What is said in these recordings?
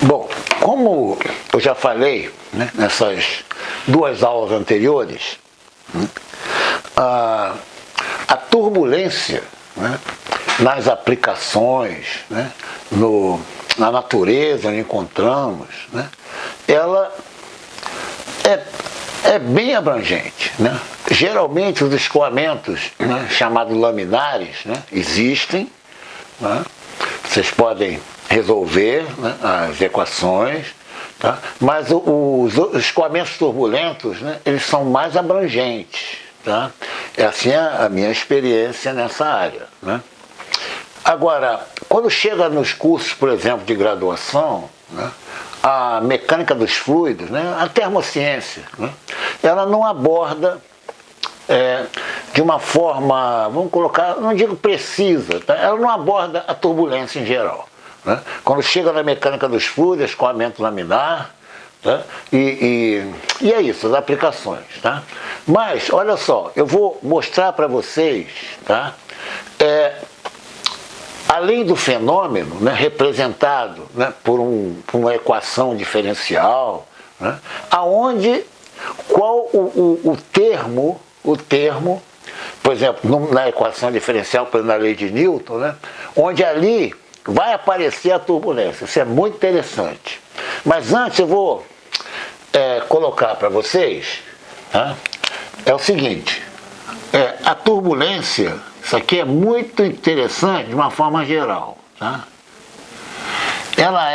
Bom, como eu já falei, né, nessas duas aulas anteriores, né, a turbulência, né, nas aplicações, né, na natureza onde encontramos, né, ela é bem abrangente, né? Geralmente os escoamentos, né, chamados laminares, né, existem, né? Vocês podem resolver, né, as equações, tá? Mas os escoamentos turbulentos, né, eles são mais abrangentes, tá? É assim a minha experiência nessa área, né? Agora, quando chega nos cursos, por exemplo, de graduação, né, a mecânica dos fluidos, né, a termociência, né, ela não aborda de uma forma, vamos colocar, não digo precisa, tá? Ela não aborda a turbulência em geral, né? Quando chega na mecânica dos fluidos, escoamento laminar, tá? E é isso, as aplicações, tá? Mas, olha só, eu vou mostrar para vocês, tá? Além do fenômeno, né, representado, né, por uma equação diferencial, né, qual o termo, por exemplo, na equação diferencial, na lei de Newton, né, onde ali vai aparecer a turbulência. Isso é muito interessante. Mas antes eu vou colocar para vocês, tá, é o seguinte, a turbulência, isso aqui é muito interessante de uma forma geral, tá? Ela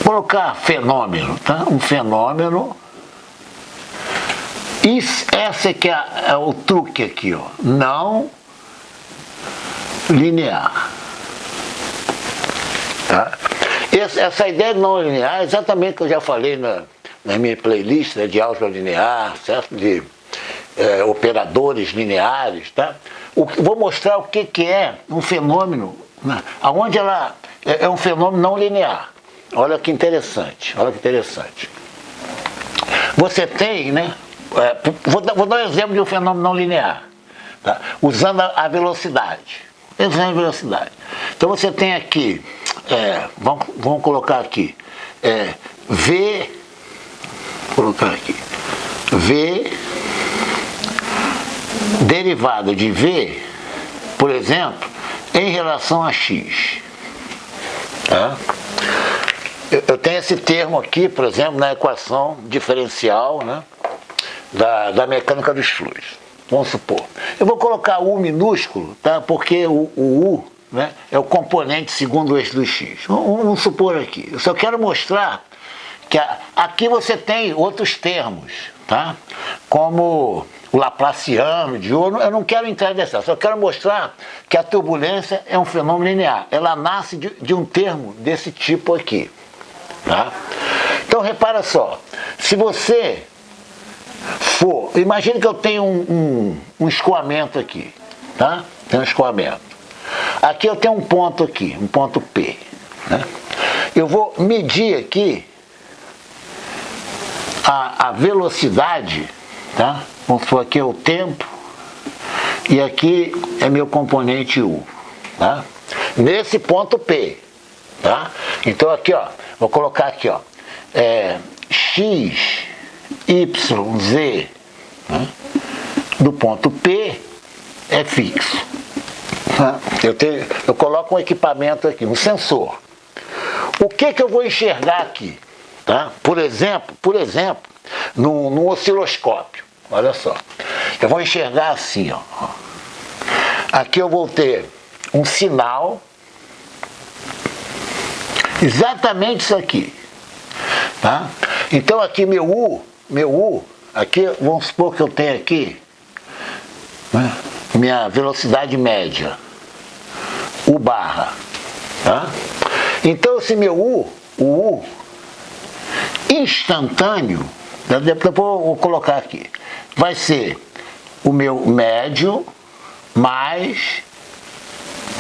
colocar fenômeno, tá? Um fenômeno. Esse aqui é o truque aqui, ó, não linear, tá? Essa ideia de não linear é exatamente o que eu já falei na minha playlist, né, de álgebra linear, certo? De operadores lineares, tá? Vou mostrar o que é um fenômeno, né, onde ela é um fenômeno não linear. Olha que interessante, olha que interessante. Você tem, né? Vou dar um exemplo de um fenômeno não linear, tá? Usando a velocidade. Usando a velocidade. Então você tem aqui, vamos colocar aqui, V, colocar aqui, V derivada de V, por exemplo, em relação a X. Tá? Eu tenho esse termo aqui, por exemplo, na equação diferencial, né, da mecânica dos fluidos. Vamos supor. Eu vou colocar U minúsculo, tá? Porque o U, né, é o componente segundo o eixo do X. Vamos supor aqui. Eu só quero mostrar que aqui você tem outros termos, tá? Como o Laplaciano, de U. Eu não quero entrar nessa, só quero mostrar que a turbulência é um fenômeno linear. Ela nasce de um termo desse tipo aqui. Tá? Então repara só, se você imagine que eu tenho um escoamento aqui, tá? Tem um escoamento. Aqui eu tenho um ponto aqui, um ponto P, né? Eu vou medir aqui a velocidade, tá? Vamos supor, aqui é o tempo e aqui é meu componente U, tá? Nesse ponto P, tá? Então aqui, ó, vou colocar aqui, ó, X, Y, Z, né, do ponto P é fixo. Tá? Eu coloco um equipamento aqui, um sensor. O que eu vou enxergar aqui? Tá? Por exemplo, num osciloscópio. Olha só. Eu vou enxergar assim, ó. Aqui eu vou ter um sinal. Exatamente isso aqui, tá? Então aqui meu U, aqui vamos supor que eu tenho aqui, né, minha velocidade média, U barra, tá? Então esse meu o U instantâneo, depois eu vou colocar aqui, vai ser o meu médio mais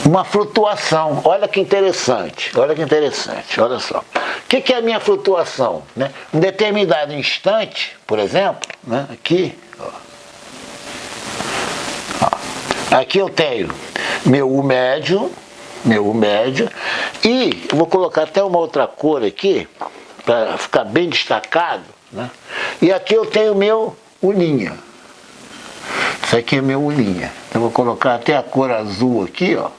uma flutuação. Olha que interessante, olha só. O que é a minha flutuação? Né? Em determinado instante, por exemplo, né? Aqui, ó. Aqui eu tenho meu U médio, meu U médio, e vou colocar até uma outra cor aqui, para ficar bem destacado, né? E aqui eu tenho meu U'. Isso aqui é meu U'. Então vou colocar até a cor azul aqui, ó.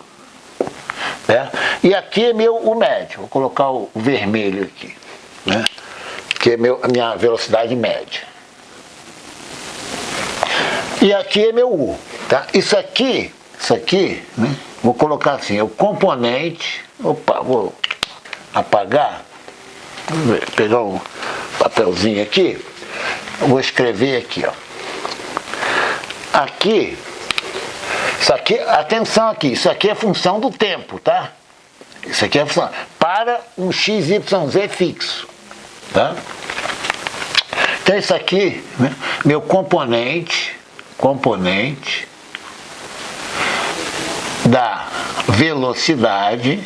Né? E aqui é meu U médio, vou colocar o vermelho aqui, né? Que é a minha velocidade média. E aqui é meu U, tá? Isso aqui, né? Vou colocar assim, é o componente, opa, vou apagar, vou pegar um papelzinho aqui, vou escrever aqui, ó. Aqui, isso aqui, atenção aqui, isso aqui é função do tempo, tá? Isso aqui é função, para um XYZ fixo, tá? Então isso aqui, né, meu componente da velocidade,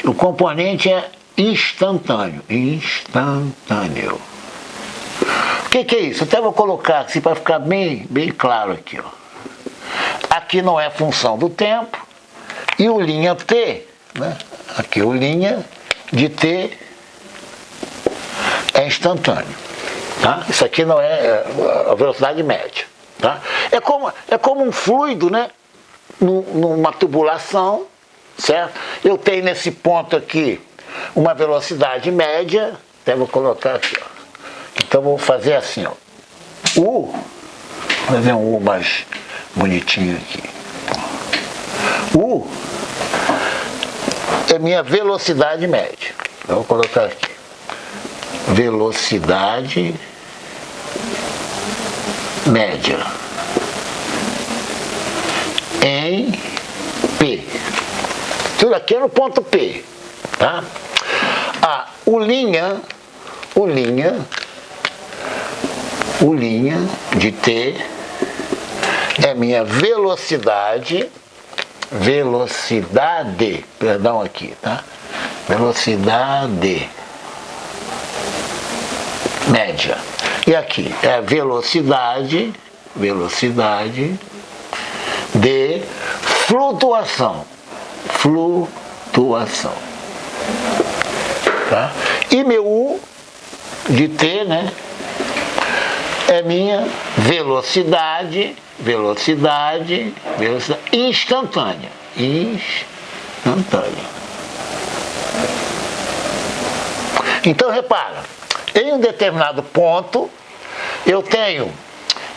o componente é instantâneo, O que é isso? Até vou colocar assim para ficar bem claro aqui, ó. Aqui não é função do tempo, e o linha T, né? Aqui o linha de T é instantâneo, tá? Isso aqui não é a velocidade média, tá? É como um fluido, né? Numa tubulação, certo? Eu tenho nesse ponto aqui uma velocidade média, até vou colocar aqui, ó. Então vou fazer assim, ó. Vou fazer um U mais bonitinho aqui. U é minha velocidade média. Então vou colocar aqui. Velocidade média em P. Tudo aqui é no ponto P, tá? O linha de T é minha velocidade, perdão aqui, tá? Velocidade média. E aqui é a velocidade de flutuação, tá? E meu U de T, né, é minha velocidade instantânea. Então repara, em um determinado ponto eu tenho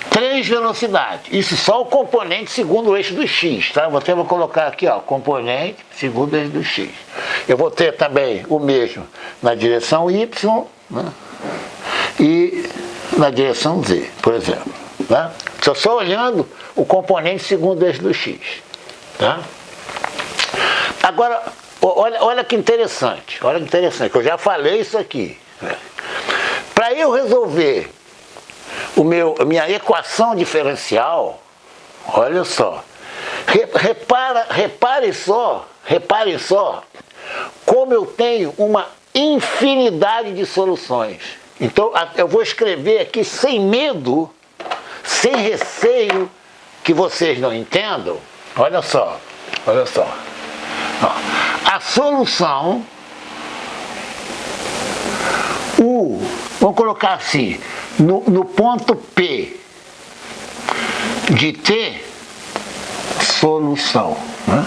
3 velocidades, isso só o componente segundo o eixo do X, tá? Vou colocar aqui, ó, componente segundo o eixo do X. Eu vou ter também o mesmo na direção Y, né? E na direção Z, por exemplo, tá? Só olhando o componente segundo o eixo do X, tá? Agora, olha que interessante, que eu já falei isso aqui. Para eu resolver a minha equação diferencial, olha só, repare só como eu tenho uma infinidade de soluções. Então eu vou escrever aqui sem medo, sem receio que vocês não entendam. Olha só. A solução, vamos colocar assim, no ponto P de T, solução, né,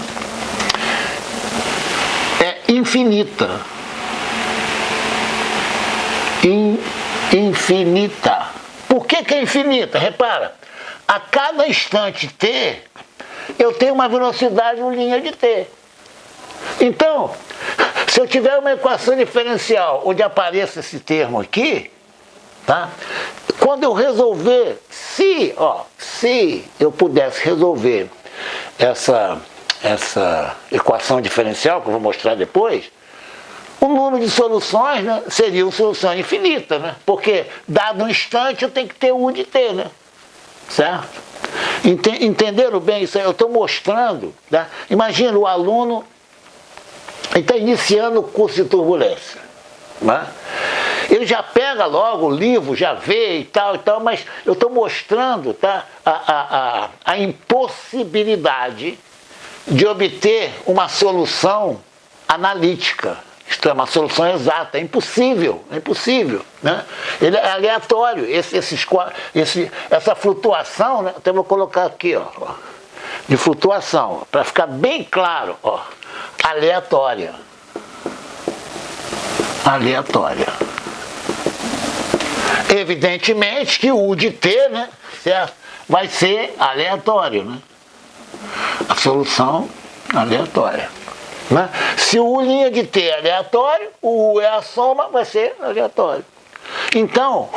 é infinita. Infinita. Por que é infinita? Repara, a cada instante T, eu tenho uma velocidade em linha de T. Então, se eu tiver uma equação diferencial onde apareça esse termo aqui, tá? Quando eu resolver, se eu pudesse resolver essa equação diferencial, que eu vou mostrar depois, o número de soluções, né, seria uma solução infinita, né? Porque, dado um instante, eu tenho que ter U de T, né? Certo? Entenderam bem isso aí? Eu estou mostrando, tá? Imagina o aluno está iniciando o curso de turbulência, né? ele já pega logo o livro, já vê e tal, mas eu estou mostrando, tá, a impossibilidade de obter uma solução analítica. Isto é, uma solução exata, é impossível, né? Ele é aleatório, essa flutuação, né? Então eu vou colocar aqui, ó, de flutuação, para ficar bem claro, ó, aleatória. Evidentemente que o U de T, né, certo? Vai ser aleatório, né? A solução aleatória. Né? Se o U' de T é aleatório, o U é a soma, vai ser aleatório. Então,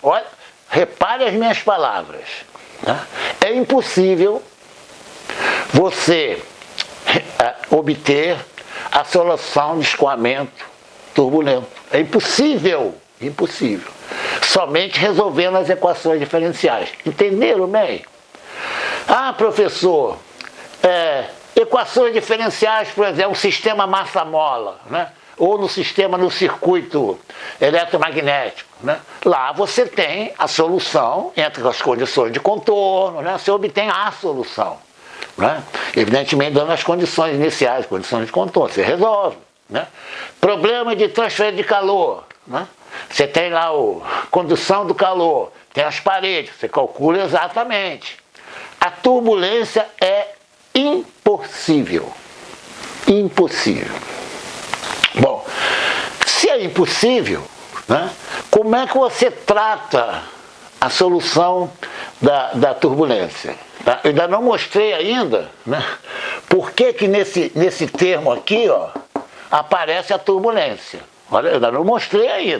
olha, repare as minhas palavras. Né? É impossível você obter a solução de escoamento turbulento. É impossível. Somente resolvendo as equações diferenciais. Entenderam bem? Ah, professor, equações diferenciais, por exemplo, o sistema massa-mola, né? Ou no circuito eletromagnético, né? Lá você tem a solução entre as condições de contorno, né? Você obtém a solução, né? Evidentemente dando as condições iniciais, condições de contorno, você resolve, né? Problema de transferência de calor, né? Você tem lá a condução do calor, tem as paredes, você calcula exatamente. A turbulência é impossível. Bom, se é impossível, né, como é que você trata a solução da turbulência? Tá? Eu ainda não mostrei ainda, né, por que nesse termo aqui, ó, aparece a turbulência. Olha, eu ainda não mostrei ainda.